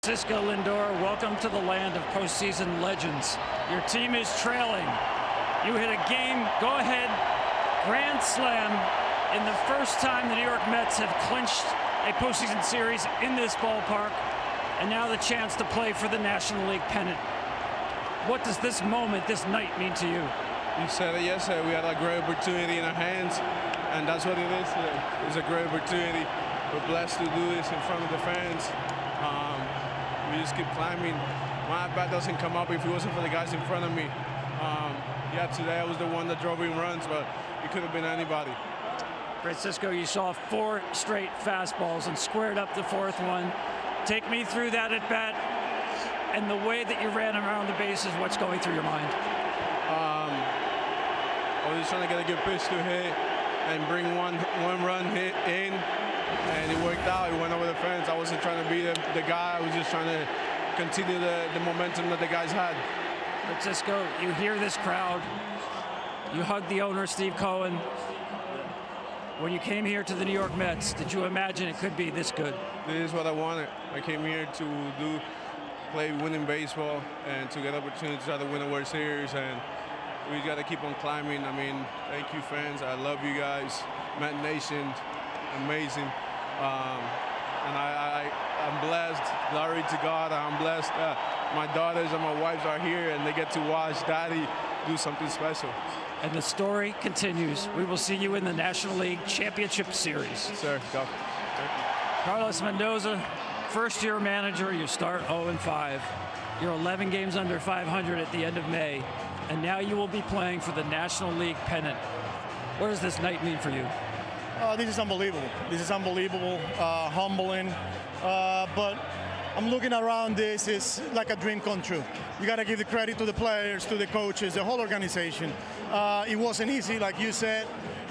Francisco Lindor, welcome to the land of postseason legends. Your team is trailing. You hit a game, go-ahead, grand slam in the first time the New York Mets have clinched a postseason series in this ballpark, and now the chance to play for the National League pennant. What does this moment, this night mean to you? You said it yesterday. We had a great opportunity in our hands, and that's what it is today. It's a great opportunity. We're blessed to do this in front of the fans. We just keep climbing. My at-bat doesn't come up if it wasn't for the guys in front of me. Yeah, today I was the one that drove in runs, but it could have been anybody. Francisco, you saw 4 straight fastballs and squared up the 4th one. Take me through that at-bat and the way that you ran around the bases. What's going through your mind? I was just trying to get a good pitch to hit and bring one run hit in, and it worked out. It went over the fence. I wasn't trying to be the guy. I was just trying to continue the momentum that the guys had. Francisco, you hear this crowd. You hug the owner, Steve Cohen. When you came here to the New York Mets, did you imagine it could be this good? This is what I wanted. I came here to play winning baseball and to get an opportunity to try to win a World Series, and we got to keep on climbing. I mean, thank you, fans. I love you guys. Met Nation, amazing. And I'm blessed. Glory to God. I'm blessed. My daughters and my wives are here, and they get to watch Daddy do something special. And the story continues. We will see you in the National League Championship Series. Sir, go. Thank you. Carlos Mendoza, first-year manager. You start 0-5. You're 11 games under 500 at the end of May, and now you will be playing for the National League pennant. What does this night mean for you? This is unbelievable. This is unbelievable, humbling. But I'm looking around this, it's like a dream come true. You got to give the credit to the players, to the coaches, the whole organization. It wasn't easy, like you said.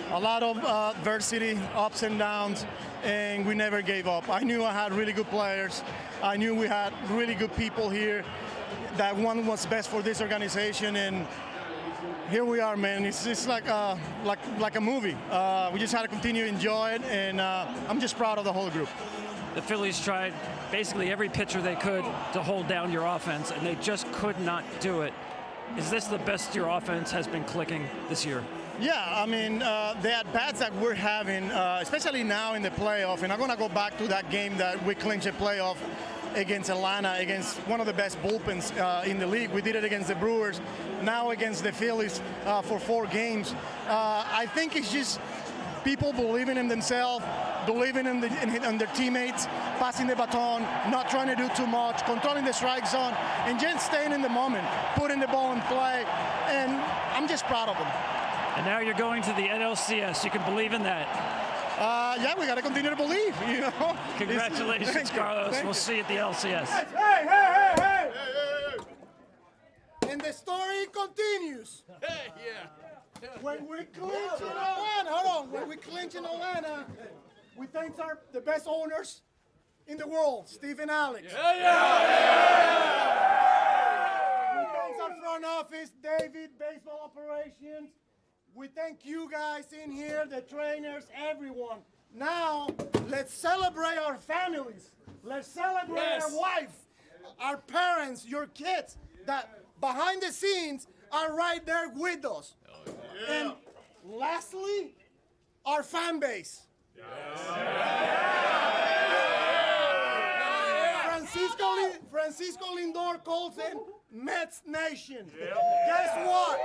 A lot of adversity, ups and downs, and we never gave up. I knew I had really good players. I knew we had really good people here, that one was best for this organization, and here we are, man. It's like a movie. We just had to continue to enjoy it, and I'm just proud of the whole group. The Phillies tried basically every pitcher they could to hold down your offense, and they just could not do it. Is this the best your offense has been clicking this year? Yeah, I mean, the at-bats that we're having, especially now in the playoff, and I'm going to go back to that game that we clinched a playoff against Atlanta, against one of the best bullpens in the league. We did it against the Brewers, now against the Phillies for 4 games. I think it's just people believing in themselves, believing in their teammates, passing the baton, not trying to do too much, controlling the strike zone, and just staying in the moment, putting the ball in play, and I'm just proud of them. And now you're going to the NLCS. You can believe in that. Yeah, we got to continue to believe, you know. Congratulations, Carlos. We'll see you at the LCS. Hey! And the story continues. Hey, yeah. When we clinch in Atlanta, hold on. When we clinch in Atlanta, we thank the best owners in the world, Steve and Alex. We thank our front office, David, baseball operations. We thank you guys in here, the trainers, everyone. Now, let's celebrate our families. Let's celebrate our wife, our parents, your kids, that behind the scenes are right there with us. Yeah. And lastly, our fan base. Francisco Lindor calls it Mets Nation. Guess what?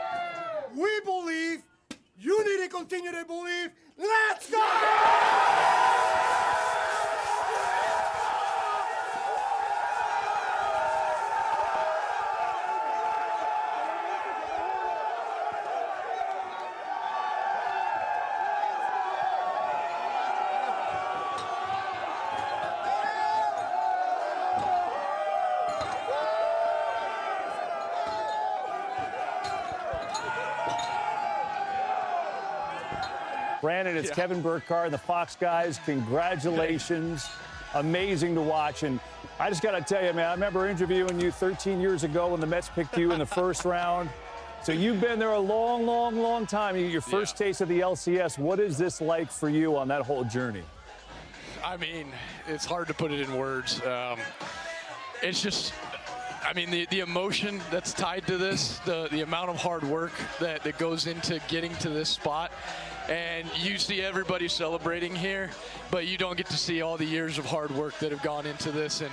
We believe, you need to continue to believe. Let's go! Brandon, it's Kevin Burkhardt and the Fox guys. Congratulations. Amazing to watch. And I just got to tell you, man, I remember interviewing you 13 years ago when the Mets picked you in the first round. So you've been there a long, long, long time. Your first taste of the LCS. What is this like for you on that whole journey? I mean, it's hard to put it in words. it's just, I mean, the emotion that's tied to this, the amount of hard work that goes into getting to this spot. And you see everybody celebrating here, but you don't get to see all the years of hard work that have gone into this. And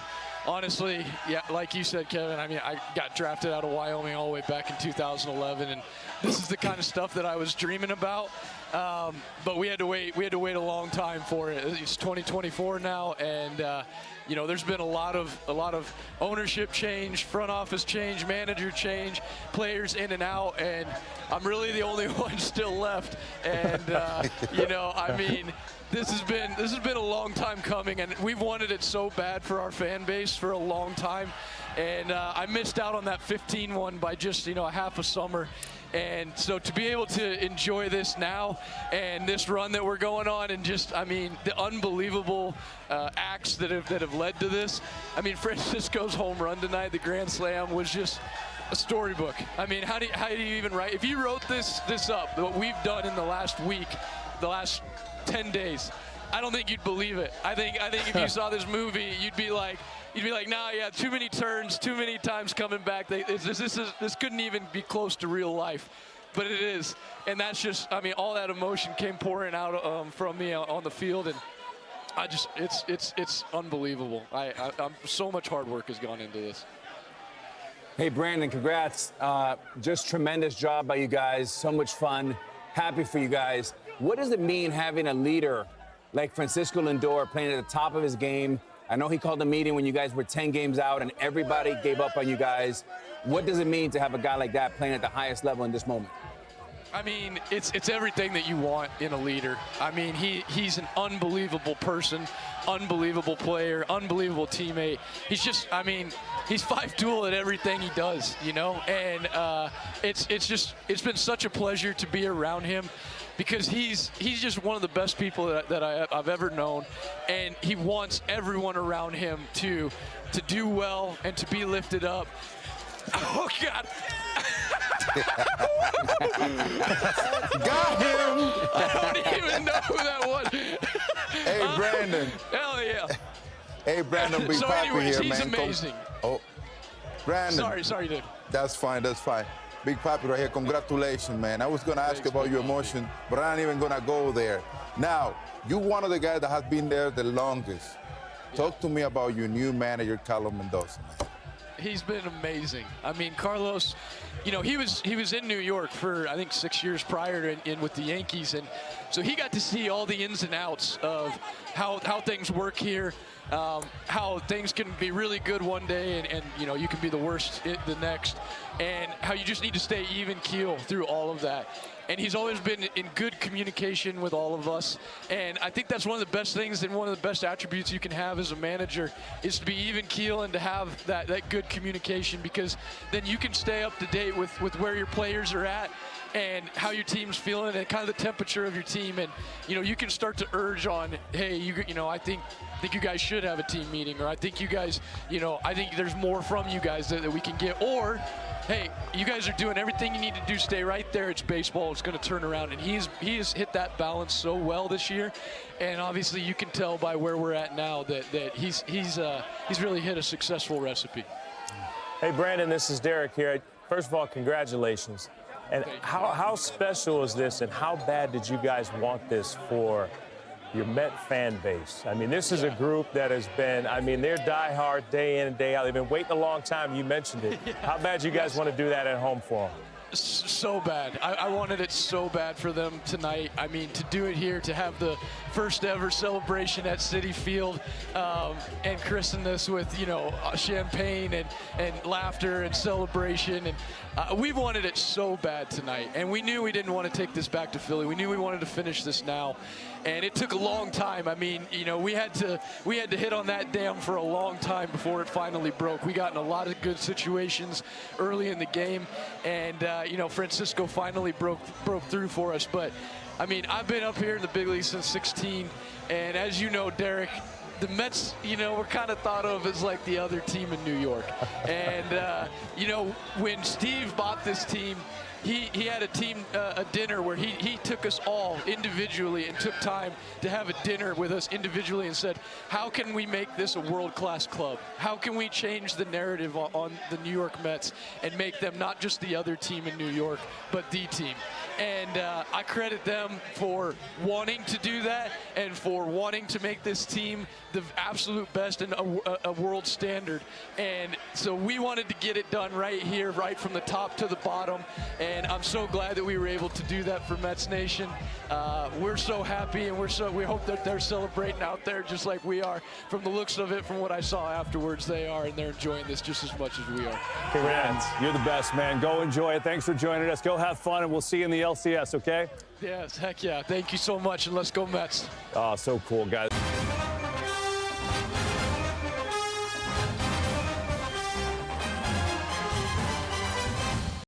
honestly, yeah, like you said, Kevin, I mean, I got drafted out of Wyoming all the way back in 2011, and this is the kind of stuff that I was dreaming about. But we had to wait a long time for it. It's 2024 now, and you know, there's been a lot of ownership change, front office change, manager change, players in and out, and I'm really the only one still left. And you know, I mean, this has been a long time coming, and we've wanted it so bad for our fan base for a long time. And I missed out on that 15-1 by just, you know, a half a summer. And so to be able to enjoy this now and this run that we're going on, and just, I mean, the unbelievable acts that have led to this. I mean, Francisco's home run tonight, the grand slam, was just a storybook. I mean, how do you even write? If you wrote this up, what we've done in the last week, the last 10 days, I don't think you'd believe it. I think if you saw this movie, you'd be like, nah, yeah, too many turns, too many times coming back. This couldn't even be close to real life, but it is. And that's just, I mean, all that emotion came pouring out from me on the field, and I just, it's unbelievable. I'm so much hard work has gone into this. Hey, Brandon, congrats. Just tremendous job by you guys. So much fun. Happy for you guys. What does it mean having a leader like Francisco Lindor playing at the top of his game? I know he called a meeting when you guys were 10 games out and everybody gave up on you guys. What does it mean to have a guy like that playing at the highest level in this moment? I mean, it's everything that you want in a leader. I mean, he's an unbelievable person, unbelievable player, unbelievable teammate. He's just, I mean, he's five-tool at everything he does, you know? And it's been such a pleasure to be around him, because he's just one of the best people that I've ever known, and he wants everyone around him to do well and to be lifted up. Oh, God. Got him. I don't even know who that was. Hey, Brandon. Hell yeah. Hey, Brandon, be So happy anyways, here, he's man. amazing. Oh, Brandon. Sorry, Dave. That's fine. Big Papi right here. Congratulations, man. I was going to ask about your emotion, but I'm not even going to go there. Now, you're one of the guys that has been there the longest. Talk to me about your new manager, Carlos Mendoza, man. He's been amazing. I mean, Carlos, you know, he was in New York for, I think, 6 years prior to in with the Yankees, and so he got to see all the ins and outs of how things work here, how things can be really good one day and you know, you can be the worst the next, and how you just need to stay even keel through all of that. And he's always been in good communication with all of us. And I think that's one of the best things and one of the best attributes you can have as a manager, is to be even keel and to have that good communication, because then you can stay up to date with where your players are at and how your team's feeling and kind of the temperature of your team. And, you know, you can start to urge on, hey, you know, I think you guys should have a team meeting, or I think you guys, you know, I think there's more from you guys that we can get, or, hey, you guys are doing everything you need to do. Stay right there. It's baseball. It's going to turn around. And he has hit that balance so well this year. And obviously you can tell by where we're at now that he's really hit a successful recipe. Hey, Brandon, this is Derek here. First of all, congratulations. And how special is this, and how bad did you guys want this for your Met fan base? I mean, this is a group that has been, I mean, they're diehard day in and day out. They've been waiting a long time. You mentioned it. Yeah. How bad you guys want to do that at home for them? So bad. I wanted it so bad for them tonight. I mean, to do it here, to have the first ever celebration at Citi Field, and christen this with, you know, champagne and laughter and celebration. And we wanted it so bad tonight. And we knew we didn't want to take this back to Philly. We knew we wanted to finish this now. And it took a long time. I mean, you know, we had to hit on that dam for a long time before it finally broke. We got in a lot of good situations early in the game, and you know, Francisco finally broke through for us. But I mean, I've been up here in the big leagues since 16, and as you know, Derek, the Mets, you know, were kind of thought of as like the other team in New York. And you know, when Steve bought this team, he had a team a dinner where he took us all individually and took time to have a dinner with us individually and said, how can we make this a world-class club? How can we change the narrative on the New York Mets and make them not just the other team in New York, but the team? And I credit them for wanting to do that and for wanting to make this team the absolute best and a world standard. And so we wanted to get it done right here, right from the top to the bottom. And I'm so glad that we were able to do that for Mets Nation. We're so happy, and we hope that they're celebrating out there just like we are. From the looks of it, from what I saw afterwards, they are, and they're enjoying this just as much as we are. Congrats. You're the best, man. Go enjoy it. Thanks for joining us. Go have fun, and we'll see you in the LCS, okay? Yes, heck yeah. Thank you so much, and let's go Mets. Oh, so cool, guys.